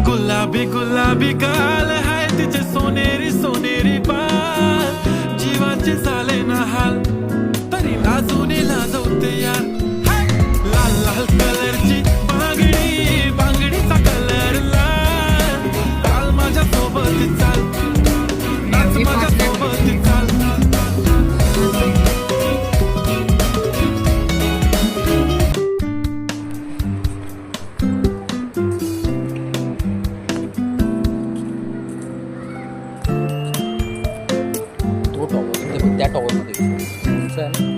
गुलाबी गुलाबी गाल हाय तिचे सोनेरी सोनेरी बाल, जीवाचे झाले ना हाल तरी लाजून लाजवते यार. हाय! लाल लाल कलरची बांगडी, बांगडीचा कलर लाल, काल माझ्या सोबत चाल, नाच माझ्या सोबत चाल. तो टॉवर त्या टॉवरमध्ये